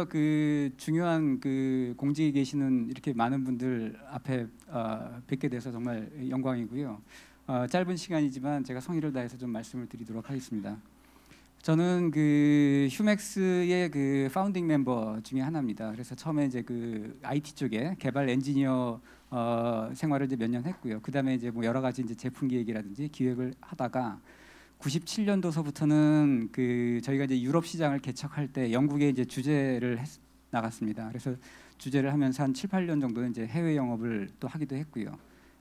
그 중요한 그 공직에 계시는 이렇게 많은 분들 앞에 뵙게 돼서 정말 영광이고요. 짧은 시간이지만 제가 성의를 다해서 좀 말씀을 드리도록 하겠습니다. 저는 그 휴맥스의 그 파운딩 멤버 중에 하나입니다. 그래서 처음에 이제 그 IT 쪽에 개발 엔지니어 생활을 이제 몇 년 했고요. 그다음에 이제 뭐 여러 가지 이제 제품 기획이라든지 기획을 하다가 97년도서부터는 그 저희가 이제 유럽 시장을 개척할 때 영국에 이제 주재를 나갔습니다. 그래서 주재를 하면서 한 7, 8년 정도는 이제 해외 영업을 또 하기도 했고요.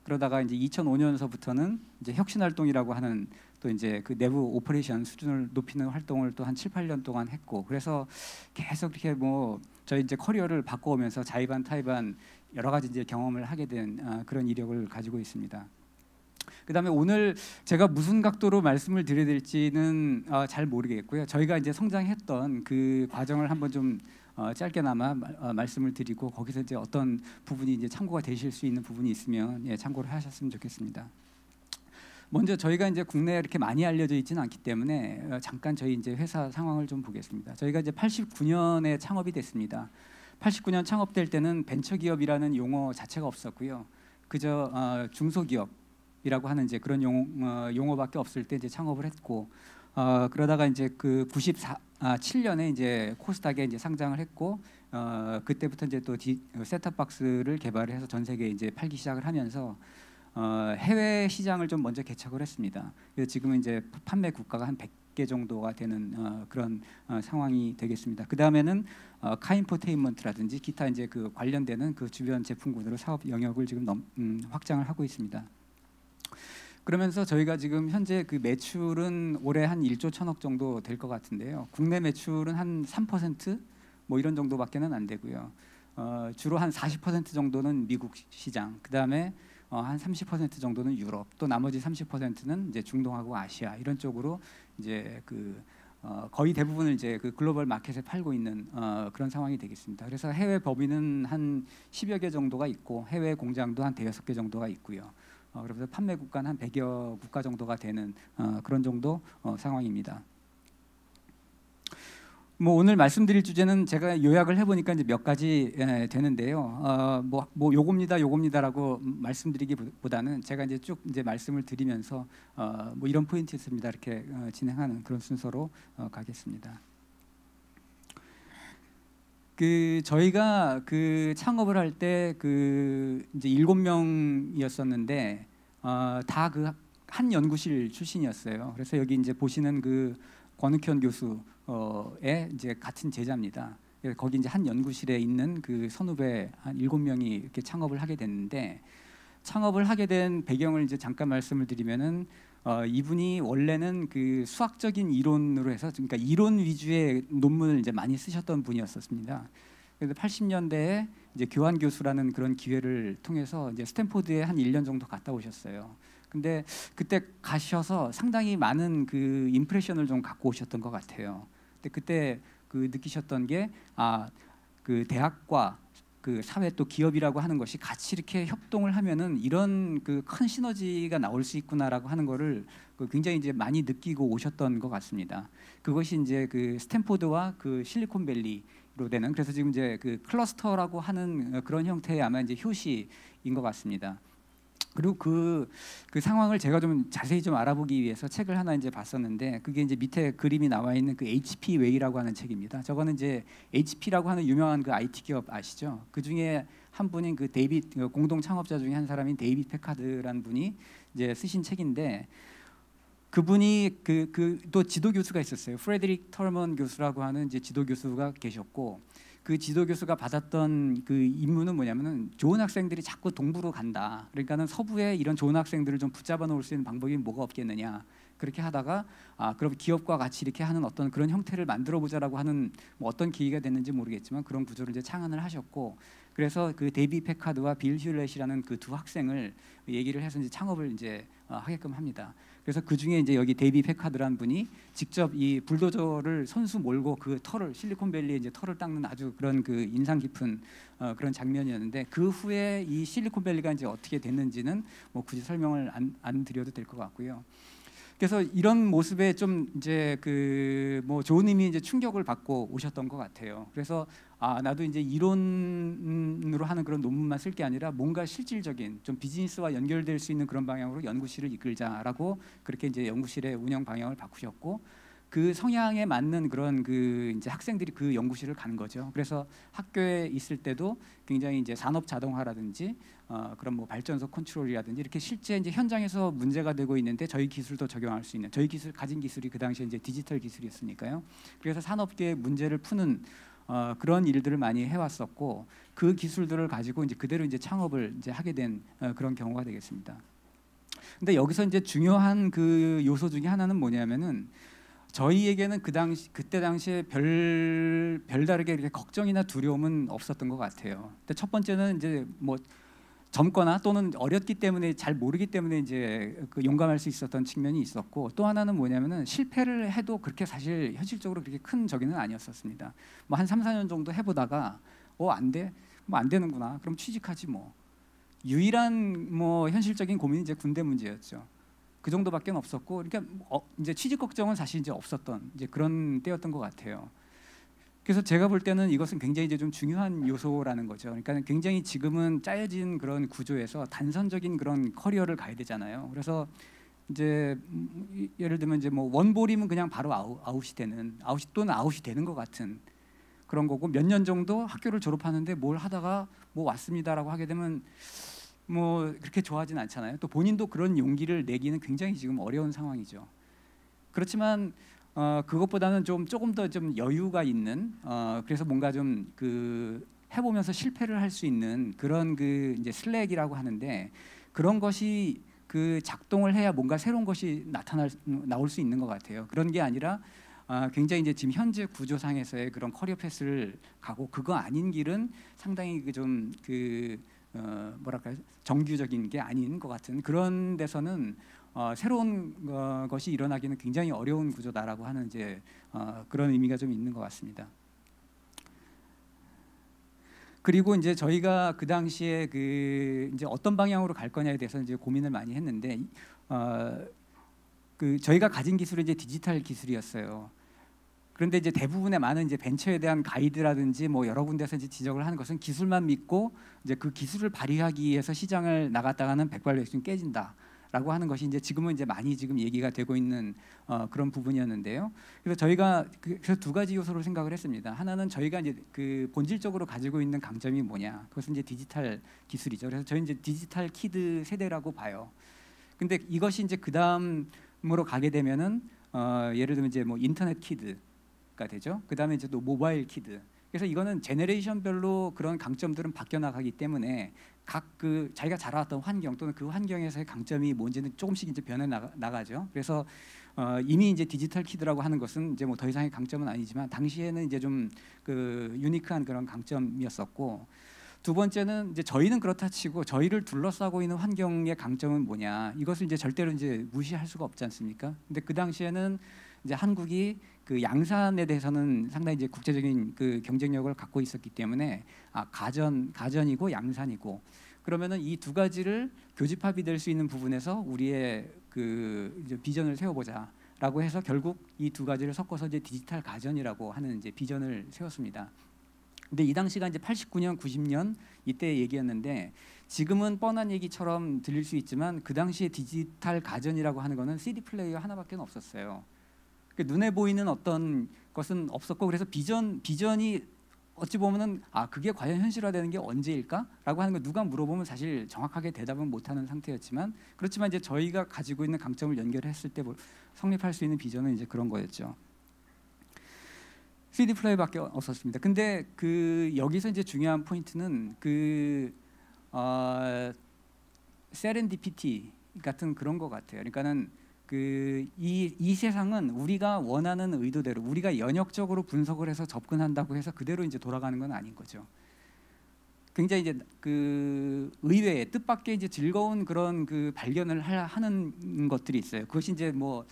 그러다가 이제 2005년서부터는 이제 혁신 활동이라고 하는 또 이제 그 내부 오퍼레이션 수준을 높이는 활동을 또 한 7, 8년 동안 했고, 그래서 계속 이렇게 뭐 저희 이제 커리어를 바꿔오면서 자의반 타의반 여러 가지 이제 경험을 하게 된 그런 이력을 가지고 있습니다. 그다음에 오늘 제가 무슨 각도로 말씀을 드려야 될지는 잘 모르겠고요. 저희가 이제 성장했던 그 과정을 한번 좀 짧게나마 말씀을 드리고, 거기서 이제 어떤 부분이 이제 참고가 되실 수 있는 부분이 있으면 참고를 하셨으면 좋겠습니다. 먼저 저희가 이제 국내에 이렇게 많이 알려져 있지는 않기 때문에 잠깐 저희 이제 회사 상황을 좀 보겠습니다. 저희가 이제 89년에 창업이 됐습니다. 89년 창업될 때는 벤처기업이라는 용어 자체가 없었고요. 그저 중소기업이라고 하는 이제 그런 용어밖에 없을 때 이제 창업을 했고, 그러다가 이제 그 97년에 이제 코스닥에 이제 상장을 했고, 그때부터 이제 또 셋탑박스를 개발해서 전 세계에 이제 팔기 시작을 하면서 해외 시장을 좀 먼저 개척을 했습니다. 그래서 지금은 이제 판매 국가가 한 100개 정도가 되는 그런 상황이 되겠습니다. 그 다음에는 카인포테인먼트라든지 기타 이제 그 관련되는 그 주변 제품군으로 사업 영역을 지금 확장을 하고 있습니다. 그러면서 저희가 지금 현재 그 매출은 올해 한 1조 1천억 정도 될 것 같은데요. 국내 매출은 한 3% 뭐 이런 정도밖에는 안 되고요. 주로 한 40% 정도는 미국 시장, 그 다음에 한 30% 정도는 유럽, 또 나머지 30%는 이제 중동하고 아시아 이런 쪽으로 이제 그 거의 대부분을 이제 그 글로벌 마켓에 팔고 있는 그런 상황이 되겠습니다. 그래서 해외 법인은 한 10여 개 정도가 있고, 해외 공장도 한 5-6개 정도가 있고요. 그래서 판매 국가는 한 100여 국가 정도가 되는 그런 정도 상황입니다. 뭐 오늘 말씀드릴 주제는 제가 요약을 해보니까 이제 몇 가지 되는데요. 뭐 요겁니다라고 말씀드리기보다는 제가 이제 쭉 이제 말씀을 드리면서 뭐 이런 포인트 있습니다 이렇게 진행하는 그런 순서로 가겠습니다. 그 저희가 그 창업을 할 때 그 이제 7명이었었는데 다 그 한 연구실 출신이었어요. 그래서 여기 이제 보시는 그 권욱현 교수의 이제 같은 제자입니다. 거기 이제 한 연구실에 있는 그 선후배 한 7명이 이렇게 창업을 하게 됐는데, 창업을 하게 된 배경을 이제 잠깐 말씀을 드리면은 이분이 원래는 그 수학적인 이론으로 해서, 그러니까 이론 위주의 논문을 이제 많이 쓰셨던 분이었었습니다. 그래서 80년대에 이제 교환 교수라는 그런 기회를 통해서 이제 스탠포드에 한 1년 정도 갔다 오셨어요. 근데 그때 가셔서 상당히 많은 그 임프레션을 좀 갖고 오셨던 것 같아요. 근데 그때 그 느끼셨던 게 그 대학과 그 사회 또 기업이라고 하는 것이 같이 이렇게 협동을 하면은 이런 그 큰 시너지가 나올 수 있구나라고 하는 거를 굉장히 이제 많이 느끼고 오셨던 것 같습니다. 그것이 이제 그 스탠포드와 그 실리콘밸리로 되는, 그래서 지금 이제 그 클러스터라고 하는 그런 형태의 아마 이제 효시인 것 같습니다. 그리고 그 상황을 제가 좀 자세히 좀 알아보기 위해서 책을 하나 이제 봤었는데, 그게 이제 밑에 그림이 나와 있는 그 HP 웨이라고 하는 책입니다. 저거는 이제 HP라고 하는 유명한 그 IT 기업 아시죠? 그 중에 한 분인 그 공동 창업자 중에 한 사람인 데이빗 패카드라는 분이 이제 쓰신 책인데, 그분이 또 지도 교수가 있었어요. 프레드릭 털먼 교수라고 하는 이제 지도 교수가 계셨고, 그 지도 교수가 받았던 그 임무는 뭐냐면은 좋은 학생들이 자꾸 동부로 간다. 그러니까는 서부에 이런 좋은 학생들을 좀 붙잡아 놓을 수 있는 방법이 뭐가 없겠느냐. 그렇게 하다가 그럼 기업과 같이 이렇게 하는 어떤 그런 형태를 만들어 보자라고 하는 뭐 어떤 계기가 됐는지 모르겠지만 그런 구조를 이제 창안을 하셨고, 그래서 그 데이비 패카드와 빌 휴렛이라는 그 두 학생을 얘기를 해서 이제 창업을 이제 하게끔 합니다. 그래서 그 중에 이제 여기 데이비 패카드라는 분이 직접 이 불도저를 손수 몰고 그 털을, 실리콘밸리의 이제 털을 닦는 아주 그런 그 인상 깊은 그런 장면이었는데, 그 후에 이 실리콘밸리가 이제 어떻게 됐는지는 뭐 굳이 설명을 안 드려도 될 것 같고요. 그래서 이런 모습에 좀 이제 그 뭐 좋은 의미 이제 충격을 받고 오셨던 것 같아요. 그래서 아 나도 이제 이론으로 하는 그런 논문만 쓸 게 아니라 뭔가 실질적인 좀 비즈니스와 연결될 수 있는 그런 방향으로 연구실을 이끌자라고 그렇게 이제 연구실의 운영 방향을 바꾸셨고 그 성향에 맞는 그런 그 이제 학생들이 그 연구실을 가는 거죠. 그래서 학교에 있을 때도 굉장히 이제 산업 자동화라든지 그런 뭐 발전소 컨트롤이라든지 이렇게 실제 이제 현장에서 문제가 되고 있는데 저희 기술도 적용할 수 있는 저희 기술 가진 기술이 그 당시에 이제 디지털 기술이었으니까요. 그래서 산업계의 문제를 푸는 그런 일들을 많이 해왔었고 그 기술들을 가지고 이제 그대로 이제 창업을 이제 하게 된 그런 경우가 되겠습니다. 근데 여기서 이제 중요한 그 요소 중에 하나는 뭐냐면은 저희에게는 그때 당시에 별다르게 이렇게 걱정이나 두려움은 없었던 것 같아요. 근데 첫 번째는 이제 뭐 젊거나 또는 어렸기 때문에 잘 모르기 때문에 이제 그 용감할 수 있었던 측면이 있었고 또 하나는 뭐냐면은 실패를 해도 그렇게 사실 현실적으로 그렇게 큰 저기는 아니었었습니다. 뭐 한 3, 4년 정도 해보다가 안 돼? 뭐 안 되는구나. 그럼 취직하지 뭐. 유일한 뭐 현실적인 고민이 이제 군대 문제였죠. 그 정도밖에 없었고, 그러니까 이제 취직 걱정은 사실 이제 없었던 이제 그런 때였던 것 같아요. 그래서 제가 볼 때는 이것은 굉장히 이제 좀 중요한 요소라는 거죠. 그러니까 굉장히 지금은 짜여진 그런 구조에서 단선적인 그런 커리어를 가야 되잖아요. 그래서 이제 예를 들면 이제 뭐 원볼이면 그냥 바로 아웃이 되는 아웃이 되는 것 같은 그런 거고 몇 년 정도 학교를 졸업하는데 뭘 하다가 뭐 왔습니다라고 하게 되면 뭐 그렇게 좋아하진 않잖아요. 또 본인도 그런 용기를 내기는 굉장히 지금 어려운 상황이죠. 그렇지만 그것보다는 조금 더 좀 여유가 있는 그래서 뭔가 좀 그 해보면서 실패를 할 수 있는 그런 그 이제 슬랙이라고 하는데 그런 것이 그 작동을 해야 뭔가 새로운 것이 나올 수 있는 것 같아요. 그런 게 아니라 굉장히 이제 지금 현재 구조상에서의 그런 커리어 패스를 가고 그거 아닌 길은 상당히 뭐랄까요 정규적인 게 아닌 것 같은 그런 데서는 새로운 것이 일어나기는 굉장히 어려운 구조다라고 하는 이제 그런 의미가 좀 있는 것 같습니다. 그리고 이제 저희가 그 당시에 그 이제 어떤 방향으로 갈 거냐에 대해서 이제 고민을 많이 했는데 그 저희가 가진 기술은 이제 디지털 기술이었어요. 그런데 이제 대부분의 많은 이제 벤처에 대한 가이드라든지 뭐 여러 군데서 이제 지적을 하는 것은 기술만 믿고 이제 그 기술을 발휘하기 위해서 시장을 나갔다가는 백발백중 깨진다라고 하는 것이 이제 지금은 이제 많이 지금 얘기가 되고 있는 그런 부분이었는데요. 그래서 저희가 그래서 두 가지 요소로 생각을 했습니다. 하나는 저희가 이제 그 본질적으로 가지고 있는 강점이 뭐냐? 그것은 이제 디지털 기술이죠. 그래서 저희 이제 디지털 키드 세대라고 봐요. 근데 이것이 이제 그 다음으로 가게 되면은 예를 들면 이제 뭐 인터넷 키드 가 되죠. 그다음에 이제 또 모바일 키드. 그래서 이거는 제너레이션별로 그런 강점들은 바뀌어 나가기 때문에 각 그 자기가 자라왔던 환경 또는 그 환경에서의 강점이 뭔지는 조금씩 이제 변해 나가죠. 그래서 이미 이제 디지털 키드라고 하는 것은 이제 뭐 더 이상의 강점은 아니지만 당시에는 이제 좀 그 유니크한 그런 강점이었었고 두 번째는 이제 저희는 그렇다 치고 저희를 둘러싸고 있는 환경의 강점은 뭐냐 이것을 이제 절대로 이제 무시할 수가 없지 않습니까? 근데 그 당시에는 이제 한국이 그 양산에 대해서는 상당히 이제 국제적인 그 경쟁력을 갖고 있었기 때문에 가전이고 양산이고 그러면은 이 두 가지를 교집합이 될 수 있는 부분에서 우리의 그 이제 비전을 세워보자라고 해서 결국 이 두 가지를 섞어서 이제 디지털 가전이라고 하는 이제 비전을 세웠습니다. 근데 이 당시가 이제 89년, 90년 이때 얘기였는데 지금은 뻔한 얘기처럼 들릴 수 있지만 그 당시에 디지털 가전이라고 하는 거는 CD 플레이어 하나밖에 없었어요. 눈에 보이는 어떤 것은 없었고 그래서 비전이 어찌 보면은 그게 과연 현실화되는 게 언제일까라고 하는 거 누가 물어보면 사실 정확하게 대답은 못하는 상태였지만 그렇지만 이제 저희가 가지고 있는 강점을 연결했을 때 성립할 수 있는 비전은 이제 그런 거였죠. CD 플레이밖에 없었습니다. 근데 그 여기서 이제 중요한 포인트는 그 세렌디피티 같은 그런 거 같아요. 그러니까는 이 세상은 우리가 원하는 의도대로 우리가 연역적으로 분석을 해서 접근한다고 해서 그대로 이제 돌아가는 건 아닌 거죠. 굉장히 이제 그 의외의 뜻밖의 이제 즐거운 그런 그 발견을 하는 것들이 있어요. 그것이 이제 뭐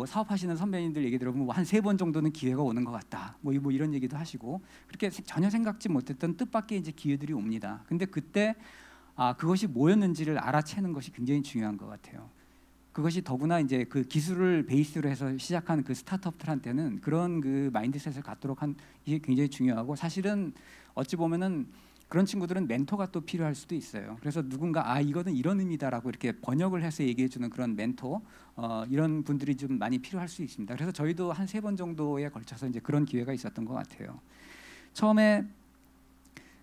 사업하시는 선배님들 얘기 들어보면 한 3번 정도는 기회가 오는 것 같다. 뭐 이런 얘기도 하시고 그렇게 전혀 생각지 못했던 뜻밖의 이제 기회들이 옵니다. 근데 그때 그것이 뭐였는지를 알아채는 것이 굉장히 중요한 것 같아요. 그것이 더구나 이제 그 기술을 베이스로 해서 시작한 그 스타트업들한테는 그런 그 마인드셋을 갖도록 한 이게 굉장히 중요하고, 사실은 어찌 보면은 그런 친구들은 멘토가 또 필요할 수도 있어요. 그래서 누군가 이거는 이런 의미다라고 이렇게 번역을 해서 얘기해주는 그런 멘토, 이런 분들이 좀 많이 필요할 수 있습니다. 그래서 저희도 한 3번 정도에 걸쳐서 이제 그런 기회가 있었던 것 같아요. 처음에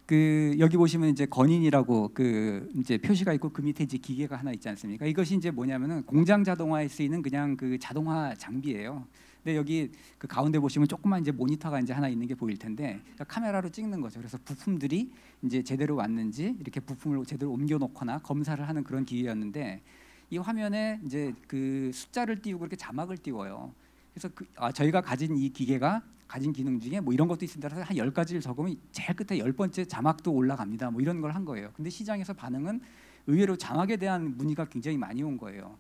그 여기 보시면 이제 건인이라고 그 이제 표시가 있고 그 밑에 이제 기계가 하나 있지 않습니까? 이것이 이제 뭐냐면은 공장 자동화에 쓰이는 그냥 그 자동화 장비예요. 근데 여기 그 가운데 보시면 조그만 이제 모니터가 이제 하나 있는 게 보일 텐데, 그러니까 카메라로 찍는 거죠. 그래서 부품들이 이제 제대로 왔는지 이렇게 부품을 제대로 옮겨 놓거나 검사를 하는 그런 기계였는데, 이 화면에 이제 그 숫자를 띄우고 이렇게 자막을 띄워요. 그래서 저희가 가진 이 기계가 가진 기능 중에 뭐 이런 것도 있습니다. 그래서 한 10가지를 적으면 제일 끝에 10번째 자막도 올라갑니다. 뭐 이런 걸 한 거예요. 근데 시장에서 반응은 의외로 자막에 대한 문의가 굉장히 많이 온 거예요.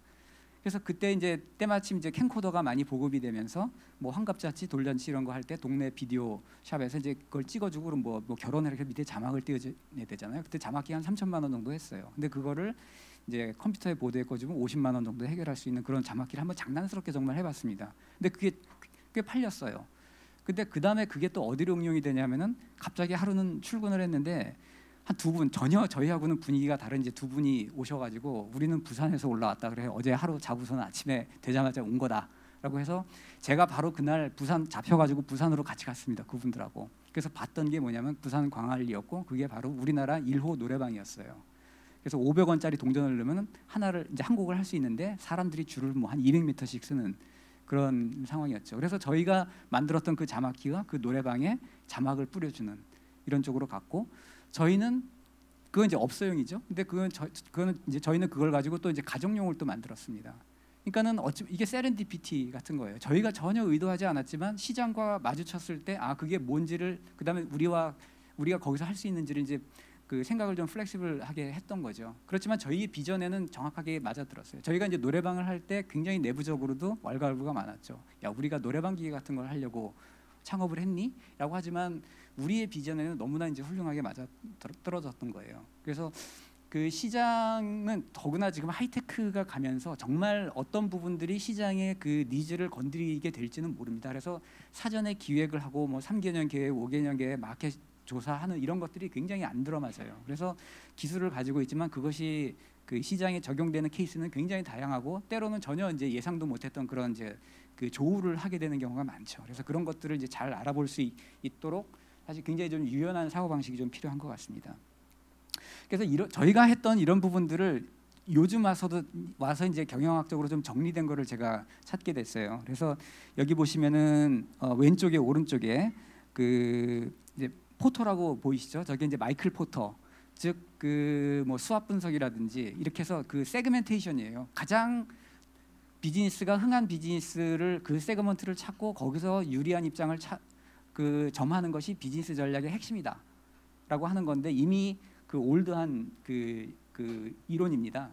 그래서 그때 이제 때마침 이제 캠코더가 많이 보급이 되면서 뭐 환갑잔치, 돌잔치 이런 거 할 때 동네 비디오 샵에서 이제 그걸 찍어주고 그럼 뭐 결혼을 이렇게 밑에 자막을 띄워줘야 되잖아요. 그때 자막비 한 3천만 원 정도 했어요. 근데 그거를 이제 컴퓨터에 보드에 꽂으면 50만 원 정도 해결할 수 있는 그런 자막기를 한번 장난스럽게 정말 해봤습니다. 근데 그게 꽤 팔렸어요. 근데 그 다음에 그게 또 어디로 응용이 되냐면은 갑자기 하루는 출근을 했는데 한 2분, 전혀 저희하고는 분위기가 다른 이제 2분이 오셔가지고 우리는 부산에서 올라왔다 그래, 어제 하루 자고서는 아침에 되자마자 온 거다라고 해서 제가 바로 그날 부산 잡혀가지고 부산으로 같이 갔습니다. 그분들하고. 그래서 봤던 게 뭐냐면 부산 광안리였고 그게 바로 우리나라 1호 노래방이었어요. 그래서 500원짜리 동전을 넣으면 하나를 이제 한 곡을 할 수 있는데 사람들이 줄을 뭐 한 200m씩 쓰는 그런 상황이었죠. 그래서 저희가 만들었던 그 자막기가 그 노래방에 자막을 뿌려주는 이런 쪽으로 갔고, 저희는 그건 이제 업소용이죠. 근데 그거는 이제 저희는 그걸 가지고 또 이제 가정용을 또 만들었습니다. 그러니까는 이게 세렌디피티 같은 거예요. 저희가 전혀 의도하지 않았지만 시장과 마주쳤을 때 그게 뭔지를, 그다음에 우리가 거기서 할 수 있는지를 이제 그 생각을 좀 플렉시블하게 했던 거죠. 그렇지만 저희 비전에는 정확하게 맞아들었어요. 저희가 이제 노래방을 할 때 굉장히 내부적으로도 왈가왈부가 많았죠. 야, 우리가 노래방 기계 같은 걸 하려고 창업을 했니? 라고 하지만 우리의 비전에는 너무나 이제 훌륭하게 맞아 떨어졌던 거예요. 그래서 그 시장은 더구나 지금 하이테크가 가면서 정말 어떤 부분들이 시장의 그 니즈를 건드리게 될지는 모릅니다. 그래서 사전에 기획을 하고 뭐 3개년 계획, 5개년 계획, 마켓 조사하는 이런 것들이 굉장히 안 들어맞아요. 그래서 기술을 가지고 있지만 그것이 그 시장에 적용되는 케이스는 굉장히 다양하고 때로는 전혀 이제 예상도 못했던 그런 이제 그 조우를 하게 되는 경우가 많죠. 그래서 그런 것들을 이제 잘 알아볼 수 있도록 사실 굉장히 좀 유연한 사고 방식이 좀 필요한 것 같습니다. 그래서 저희가 했던 이런 부분들을 요즘 와서 이제 경영학적으로 좀 정리된 거를 제가 찾게 됐어요. 그래서 여기 보시면은 왼쪽에 오른쪽에 그 이제 포터라고 보이시죠? 저게 이제 마이클 포터, 즉 그 뭐 수압 분석이라든지 이렇게 해서 그 세그멘테이션이에요. 가장 비즈니스가 흥한 비즈니스를 그 세그먼트를 찾고 거기서 유리한 입장을 점하는 것이 비즈니스 전략의 핵심이다라고 하는 건데, 이미 그 올드한 그 이론입니다.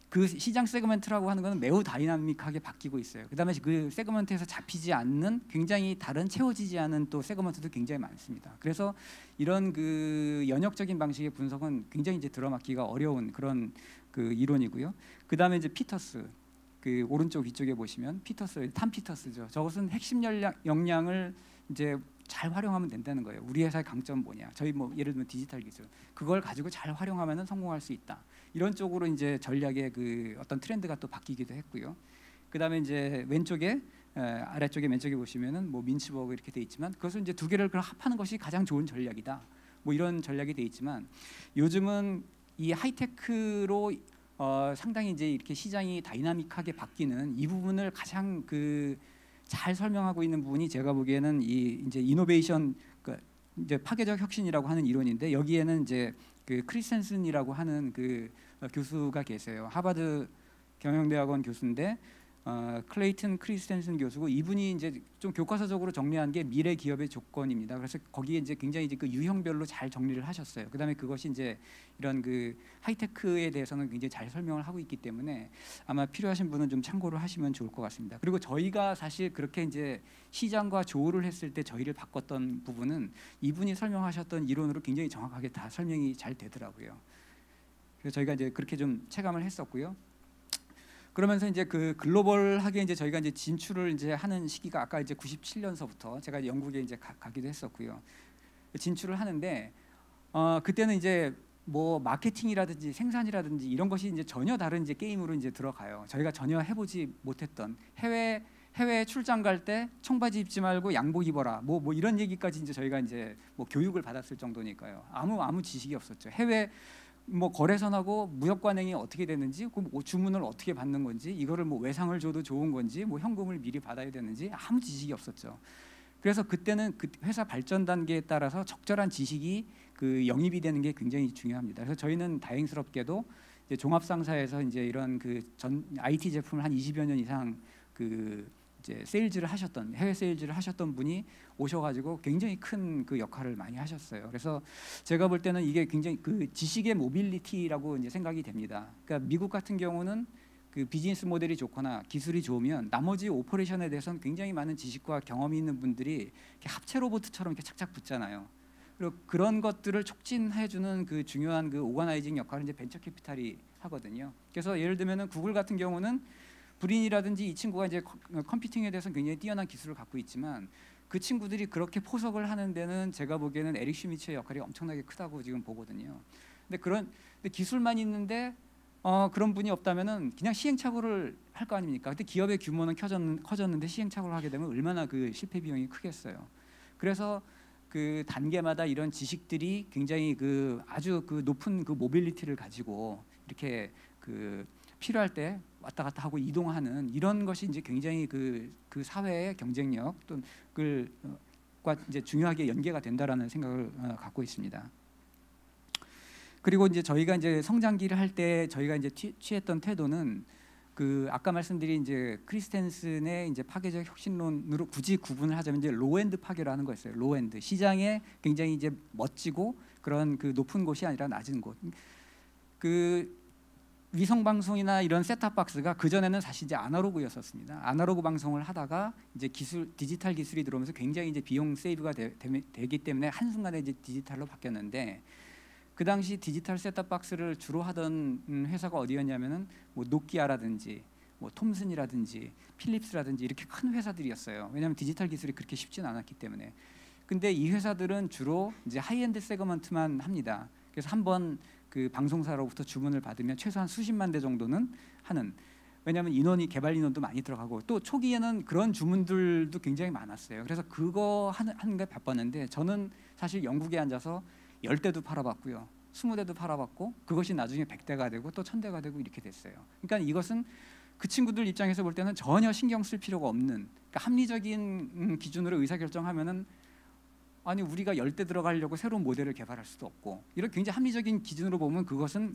그 시장 세그먼트라고 하는 것은 매우 다이나믹하게 바뀌고 있어요. 그다음에 그 세그먼트에서 잡히지 않는 굉장히 다른 채워지지 않은 또 세그먼트도 굉장히 많습니다. 그래서 이런 그 연역적인 방식의 분석은 굉장히 이제 들어맞기가 어려운 그런 그 이론이고요. 그다음에 이제 피터스, 그 오른쪽 위쪽에 보시면 탐 피터스죠. 저것은 핵심 역량을 이제 잘 활용하면 된다는 거예요. 우리 회사의 강점은 뭐냐? 저희 뭐 예를 들면 디지털 기술, 그걸 가지고 잘 활용하면은 성공할 수 있다. 이런 쪽으로 이제 전략의 그 어떤 트렌드가 또 바뀌기도 했고요. 그다음에 이제 아래쪽에 맨쪽에 보시면은 뭐 민츠버그 이렇게 돼 있지만 그것은 이제 두 개를 합하는 것이 가장 좋은 전략이다. 뭐 이런 전략이 돼 있지만 요즘은 이 하이테크로 상당히 이제 이렇게 시장이 다이나믹하게 바뀌는 이 부분을 가장 잘 설명하고 있는 부분이 제가 보기에는 이 이제 이노베이션, 이제 파괴적 혁신이라고 하는 이론인데, 여기에는 이제 그 크리스텐슨이라고 하는 그 교수가 계세요. 하버드 경영대학원 교수인데 클레이튼 크리스텐슨 교수고, 이분이 이제 좀 교과서적으로 정리한 게 미래 기업의 조건입니다. 그래서 거기에 이제 굉장히 이제 그 유형별로 잘 정리를 하셨어요. 그다음에 그것이 이제 이런 그 하이테크에 대해서는 굉장히 잘 설명을 하고 있기 때문에 아마 필요하신 분은 좀 참고를 하시면 좋을 것 같습니다. 그리고 저희가 사실 그렇게 이제 시장과 조우를 했을 때 저희를 바꿨던 부분은 이분이 설명하셨던 이론으로 굉장히 정확하게 다 설명이 잘 되더라고요. 그래서 저희가 이제 그렇게 좀 체감을 했었고요. 그러면서 이제 그 글로벌하게 이제 저희가 이제 진출을 이제 하는 시기가 아까 이제 97년서부터 제가 영국에 이제 가기도 했었고요. 진출을 하는데 그때는 이제 뭐 마케팅이라든지 생산이라든지 이런 것이 이제 전혀 다른 이제 게임으로 이제 들어가요. 저희가 전혀 해보지 못했던 해외 출장 갈 때 청바지 입지 말고 양복 입어라 뭐 이런 얘기까지 이제 저희가 이제 뭐 교육을 받았을 정도니까요. 아무 지식이 없었죠. 해외 뭐 거래선하고 무역 관행이 어떻게 되는지, 그 주문을 어떻게 받는 건지, 이거를 뭐 외상을 줘도 좋은 건지, 뭐 현금을 미리 받아야 되는지 아무 지식이 없었죠. 그래서 그때는 그 회사 발전 단계에 따라서 적절한 지식이 그 영입이 되는 게 굉장히 중요합니다. 그래서 저희는 다행스럽게도 이제 종합상사에서 이제 이런 그 전 IT 제품을 한 20여 년 이상 그 이제 세일즈를 하셨던 해외 세일즈를 하셨던 분이 오셔가지고 굉장히 큰 그 역할을 많이 하셨어요. 그래서 제가 볼 때는 이게 굉장히 그 지식의 모빌리티라고 이제 생각이 됩니다. 그러니까 미국 같은 경우는 그 비즈니스 모델이 좋거나 기술이 좋으면 나머지 오퍼레이션에 대해서는 굉장히 많은 지식과 경험이 있는 분들이 이렇게 합체 로봇처럼 이렇게 착착 붙잖아요. 그리고 그런 것들을 촉진해주는 그 중요한 그 오거나이징 역할을 이제 벤처 캐피탈이 하거든요. 그래서 예를 들면은 구글 같은 경우는 브린이라든지 이 친구가 이제 컴퓨팅에 대해서 굉장히 뛰어난 기술을 갖고 있지만 그 친구들이 그렇게 포석을 하는 데는 제가 보기에는 에릭 슈미츠의 역할이 엄청나게 크다고 지금 보거든요. 근데 기술만 있는데 그런 분이 없다면은 그냥 시행착오를 할 거 아닙니까? 근데 기업의 규모는 커졌는데 시행착오를 하게 되면 얼마나 그 실패 비용이 크겠어요. 그래서 그 단계마다 이런 지식들이 굉장히 그 아주 그 높은 그 모빌리티를 가지고 이렇게 그 필요할 때 왔다 갔다 하고 이동하는 이런 것이 이제 굉장히 그 사회의 경쟁력 또과 이제 중요하게 연계가 된다라는 생각을 갖고 있습니다. 그리고 이제 저희가 이제 성장기를 할 때 저희가 이제 취했던 태도는 그 아까 말씀드린 이제 크리스텐슨의 이제 파괴적 혁신론으로 굳이 구분을 하자면 이제 로엔드 파괴라는 거였어요. 로엔드 시장에 굉장히 이제 멋지고 그런 그 높은 곳이 아니라 낮은 곳. 그 위성 방송이나 이런 셋탑 박스가 그 전에는 사실 이제 아날로그였었습니다. 아날로그 방송을 하다가 이제 디지털 기술이 들어오면서 굉장히 이제 비용 세이브가 되기 때문에 한 순간에 이제 디지털로 바뀌었는데. 그 당시 디지털 셋탑 박스를 주로 하던 회사가 어디였냐면은 뭐 노키아라든지 뭐 톰슨이라든지 필립스라든지 이렇게 큰 회사들이었어요. 왜냐하면 디지털 기술이 그렇게 쉽지는 않았기 때문에. 근데 이 회사들은 주로 이제 하이엔드 세그먼트만 합니다. 그래서 한번 그 방송사로부터 주문을 받으면 최소한 수십만 대 정도는 하는. 왜냐하면 개발 인원도 많이 들어가고 또 초기에는 그런 주문들도 굉장히 많았어요. 그래서 그거 하는 게 바빴는데 저는 사실 영국에 앉아서 10대도 팔아봤고요. 20대도 팔아봤고 그것이 나중에 100대가 되고 또 1000대가 되고 이렇게 됐어요. 그러니까 이것은 그 친구들 입장에서 볼 때는 전혀 신경 쓸 필요가 없는, 그러니까 합리적인 기준으로 의사결정하면은 아니 우리가 10대 들어가려고 새로운 모델을 개발할 수도 없고 이렇게 굉장히 합리적인 기준으로 보면 그것은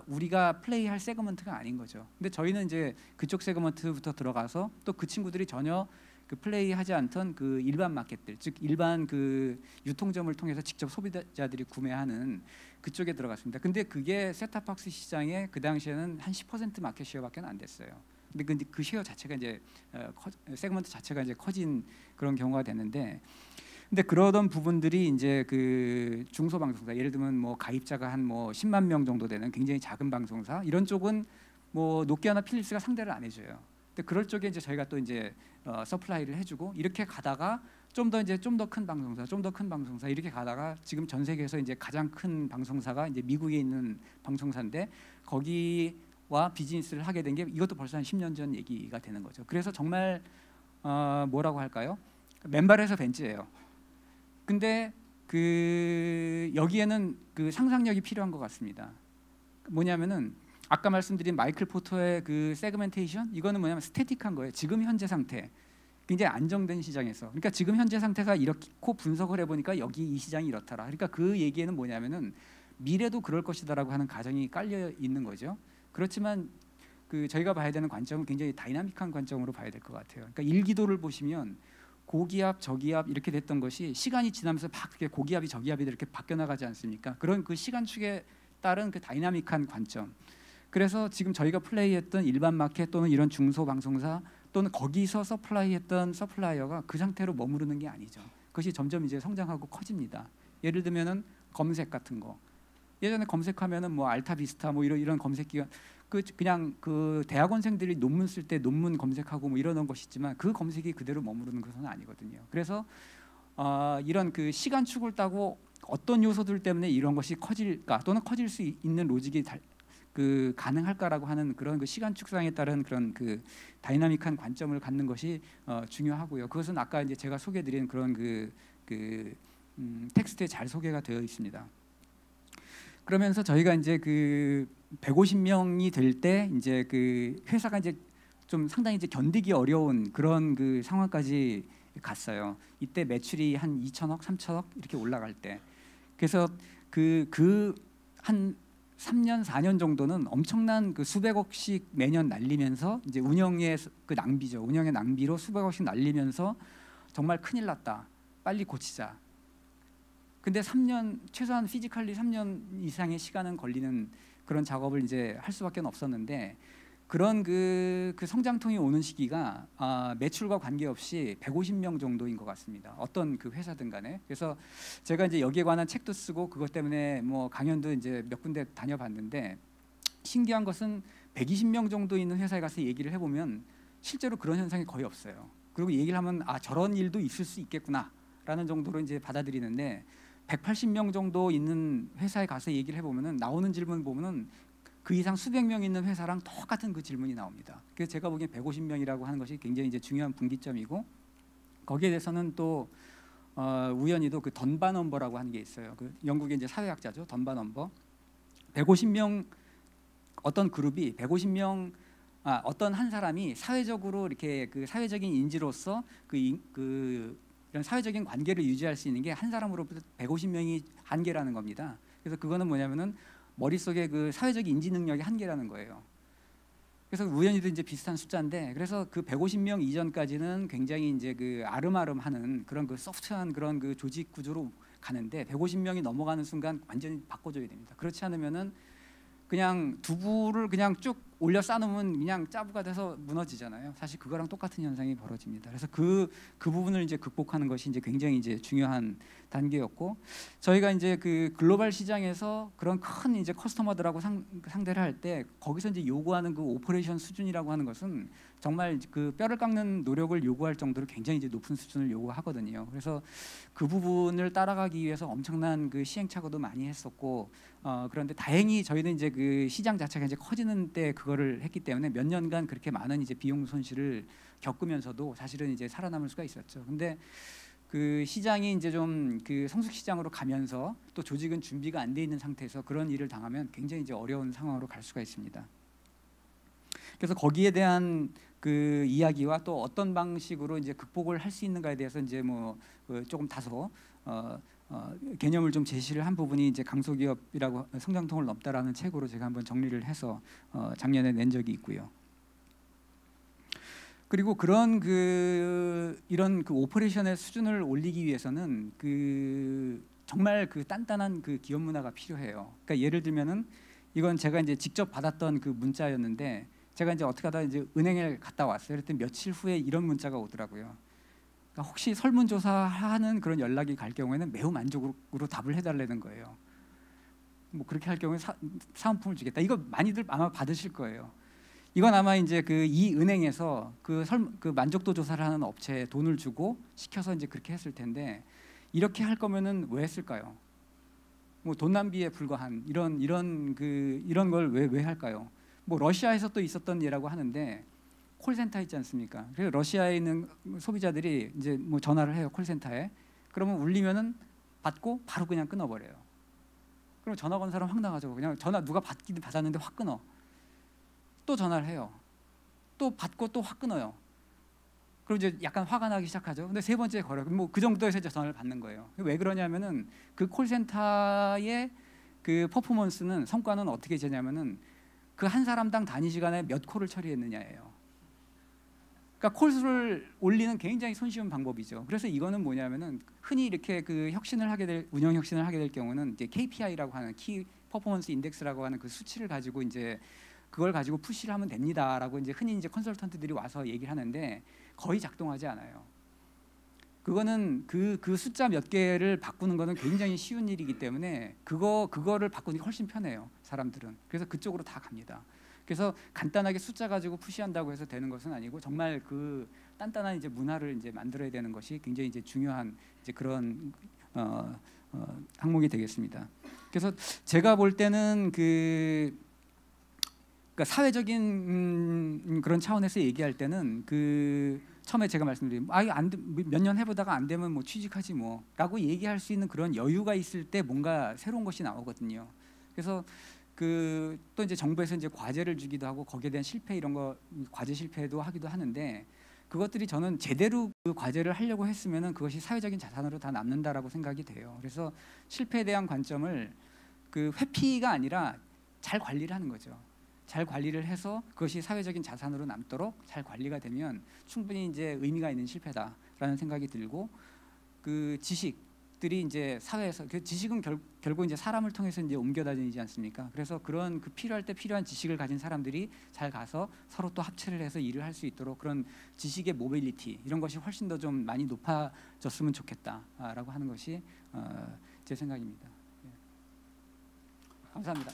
우리가 플레이할 세그먼트가 아닌 거죠. 근데 저희는 이제 그쪽 세그먼트부터 들어가서 또 그 친구들이 전혀 그 플레이하지 않던 그 일반 마켓들, 즉 일반 그 유통점을 통해서 직접 소비자들이 구매하는 그쪽에 들어갔습니다. 근데 그게 셋탑박스 시장에 그 당시에는 한 10% 마켓 쉐어밖에 안 됐어요. 근데 그 쉐어 자체가 이제 세그먼트 자체가 이제 커진 그런 경우가 됐는데, 근데 그러던 부분들이 이제 그 중소방송사, 예를 들면 뭐 가입자가 한 뭐 10만 명 정도 되는 굉장히 작은 방송사 이런 쪽은 뭐 노키아나 필립스가 상대를 안 해줘요. 근데 그럴 쪽에 이제 저희가 또 이제 서플라이를 해주고 이렇게 가다가 좀 더 큰 방송사 이렇게 가다가 지금 전 세계에서 이제 가장 큰 방송사가 이제 미국에 있는 방송사인데 거기와 비즈니스를 하게 된 게 이것도 벌써 한 10년 전 얘기가 되는 거죠. 그래서 정말 뭐라고 할까요? 맨발에서 벤치예요. 근데 그 여기에는 그 상상력이 필요한 것 같습니다. 뭐냐면은 아까 말씀드린 마이클 포터의 그 세그멘테이션, 이거는 뭐냐면 스태틱한 거예요. 지금 현재 상태, 굉장히 안정된 시장에서. 그러니까 지금 현재 상태가 이렇고 분석을 해보니까 여기 이 시장이 이렇더라. 그러니까 그 얘기에는 뭐냐면은 미래도 그럴 것이다라고 하는 가정이 깔려 있는 거죠. 그렇지만 그 저희가 봐야 되는 관점은 굉장히 다이나믹한 관점으로 봐야 될 것 같아요. 그러니까 일기도를 보시면 고기압, 저기압 이렇게 됐던 것이 시간이 지나면서 막 이렇게 고기압이 저기압이 이렇게 바뀌어 나가지 않습니까? 그런 그 시간축에 따른 그 다이나믹한 관점. 그래서 지금 저희가 플레이했던 일반 마켓 또는 이런 중소 방송사 또는 거기서 서플라이했던 서플라이어가 그 상태로 머무르는 게 아니죠. 그것이 점점 이제 성장하고 커집니다. 예를 들면은 검색 같은 거. 예전에 검색하면은 뭐 알타비스타 뭐 이런 검색 기관, 그냥 그 대학원생들이 논문 쓸 때 논문 검색하고 뭐 이러는 것이지만 그 검색이 그대로 머무르는 것은 아니거든요. 그래서 이런 그 시간축을 따고 어떤 요소들 때문에 이런 것이 커질까 또는 커질 수 있는 로직이 그 가능할까라고 하는 그런 그 시간 축상에 따른 그런 그 다이나믹한 관점을 갖는 것이 중요하고요. 그것은 아까 이제 제가 소개드린 그런 텍스트에 잘 소개가 되어 있습니다. 그러면서 저희가 이제 그 150명이 될 때 이제 그 회사가 이제 좀 상당히 이제 견디기 어려운 그런 그 상황까지 갔어요. 이때 매출이 한 2천억, 3천억 이렇게 올라갈 때. 그래서 한 3년, 4년 정도는 엄청난 그 수백억씩 매년 날리면서 이제 운영의 그 낭비죠. 운영의 낭비로 수백억씩 날리면서 정말 큰일 났다. 빨리 고치자. 근데 3년 최소한 피지컬리 3년 이상의 시간은 걸리는 그런 작업을 이제 할 수밖에 없었는데 그런 그 성장통이 오는 시기가 매출과 관계없이 150명 정도인 것 같습니다. 어떤 그 회사든 간에. 그래서 제가 이제 여기에 관한 책도 쓰고 그것 때문에 뭐 강연도 이제 몇 군데 다녀봤는데 신기한 것은 120명 정도 있는 회사에 가서 얘기를 해보면 실제로 그런 현상이 거의 없어요. 그리고 얘기를 하면 저런 일도 있을 수 있겠구나라는 정도로 이제 받아들이는데 180명 정도 있는 회사에 가서 얘기를 해보면은 나오는 질문 보면은 그 이상 수백 명 있는 회사랑 똑같은 그 질문이 나옵니다. 그래서 제가 보기엔 150명이라고 하는 것이 굉장히 이제 중요한 분기점이고 거기에 대해서는 또 우연히도 그 던바 넘버라고 하는 게 있어요. 그 영국의 이제 사회학자죠. 던바 넘버. 150명 어떤 그룹이 150명 어떤 한 사람이 사회적으로 이렇게 그 사회적인 인지로서 이런 사회적인 관계를 유지할 수 있는 게 한 사람으로부터 150명이 한계라는 겁니다. 그래서 그거는 뭐냐면은 머릿속에 그 사회적 인지 능력의 한계라는 거예요. 그래서 우연히도 이제 비슷한 숫자인데 그래서 그 150명 이전까지는 굉장히 이제 그 아름아름하는 그런 그 소프트한 그런 그 조직 구조로 가는데 150명이 넘어가는 순간 완전히 바꿔줘야 됩니다. 그렇지 않으면은 그냥 두부를 그냥 쭉 올려 싸놓으면 그냥 짜부가 돼서 무너지잖아요. 사실 그거랑 똑같은 현상이 벌어집니다. 그래서 그 부분을 이제 극복하는 것이 이제 굉장히 이제 중요한 단계였고 저희가 이제 그 글로벌 시장에서 그런 큰 이제 커스터머들하고 상대를 할 때 거기서 이제 요구하는 그 오퍼레이션 수준이라고 하는 것은 정말 그 뼈를 깎는 노력을 요구할 정도로 굉장히 이제 높은 수준을 요구하거든요. 그래서 그 부분을 따라가기 위해서 엄청난 그 시행착오도 많이 했었고 그런데 다행히 저희는 이제 그 시장 자체가 이제 커지는 때 그거를 했기 때문에 몇 년간 그렇게 많은 이제 비용 손실을 겪으면서도 사실은 이제 살아남을 수가 있었죠. 근데 그 시장이 이제 좀 그 성숙 시장으로 가면서 또 조직은 준비가 안 돼 있는 상태에서 그런 일을 당하면 굉장히 이제 어려운 상황으로 갈 수가 있습니다. 그래서 거기에 대한 그 이야기와 또 어떤 방식으로 이제 극복을 할 수 있는가에 대해서 이제 뭐 조금 다소 개념을 좀 제시를 한 부분이 이제 강소기업이라고 성장통을 넘다라는 책으로 제가 한번 정리를 해서 작년에 낸 적이 있고요. 그리고 그런 이런 그 오퍼레이션의 수준을 올리기 위해서는 정말 그 단단한 그 기업 문화가 필요해요. 그러니까 예를 들면은 이건 제가 이제 직접 받았던 그 문자였는데 제가 이제 어떻게 하다 이제 은행에 갔다 왔어요. 그랬더니 며칠 후에 이런 문자가 오더라고요. 그러니까 혹시 설문조사하는 그런 연락이 갈 경우에는 매우 만족으로 답을 해달라는 거예요. 뭐 그렇게 할 경우에 사은품을 주겠다. 이거 많이들 아마 받으실 거예요. 이건 아마 이제 이 은행에서 그 만족도 조사를 하는 업체에 돈을 주고 시켜서 이제 그렇게 했을 텐데 이렇게 할 거면은 왜 했을까요? 뭐 돈 낭비에 불과한 이런 걸 왜 할까요? 뭐 러시아에서 또 있었던 예라고 하는데 콜센터 있지 않습니까? 그래서 러시아에 있는 소비자들이 이제 뭐 전화를 해요 콜센터에. 그러면 울리면은 받고 바로 그냥 끊어버려요. 그럼 전화 건 사람 황당하죠. 그냥 전화 누가 받기도 받았는데 확 끊어. 또 전화를 해요. 또 받고 또 확 끊어요. 그럼 이제 약간 화가 나기 시작하죠. 근데 세 번째 걸어요. 뭐 그 정도에서 이제 전화를 받는 거예요. 왜 그러냐면은 그 콜센터의 그 퍼포먼스는 성과는 어떻게 되냐면은 그 한 사람당 단위 시간에 몇 콜을 처리했느냐예요. 그러니까 콜수를 올리는 굉장히 손쉬운 방법이죠. 그래서 이거는 뭐냐면은 흔히 이렇게 그 운영 혁신을 하게 될 경우는 이제 KPI라고 하는 키 퍼포먼스 인덱스라고 하는 그 수치를 가지고 이제 그걸 가지고 푸시를 하면 됩니다라고 이제 흔히 이제 컨설턴트들이 와서 얘기를 하는데 거의 작동하지 않아요. 그거는 그 숫자 몇 개를 바꾸는 거는 굉장히 쉬운 일이기 때문에 그거를 바꾸는 게 훨씬 편해요. 사람들은. 그래서 그쪽으로 다 갑니다. 그래서 간단하게 숫자 가지고 푸시한다고 해서 되는 것은 아니고 정말 그 단단한 이제 문화를 이제 만들어야 되는 것이 굉장히 이제 중요한 이제 그런 항목이 되겠습니다. 그래서 제가 볼 때는 그러니까 사회적인 그런 차원에서 얘기할 때는 처음에 제가 말씀드린 몇 년 해보다가 안 되면 뭐 취직하지 뭐라고 얘기할 수 있는 그런 여유가 있을 때 뭔가 새로운 것이 나오거든요. 그래서 또 이제 정부에서 이제 과제를 주기도 하고 거기에 대한 실패 이런 거 과제 실패도 하기도 하는데 그것들이 저는 제대로 그 과제를 하려고 했으면은 그것이 사회적인 자산으로 다 남는다라고 생각이 돼요. 그래서 실패에 대한 관점을 회피가 아니라 잘 관리를 하는 거죠. 잘 관리를 해서 그것이 사회적인 자산으로 남도록 잘 관리가 되면 충분히 이제 의미가 있는 실패다라는 생각이 들고 그 지식들이 이제 사회에서 그 지식은 결국 이제 사람을 통해서 이제 옮겨다니지 않습니까? 그래서 그런 필요할 때 필요한 지식을 가진 사람들이 잘 가서 서로 또 합체를 해서 일을 할 수 있도록 그런 지식의 모빌리티 이런 것이 훨씬 더 좀 많이 높아졌으면 좋겠다라고 하는 것이 제 생각입니다. 감사합니다.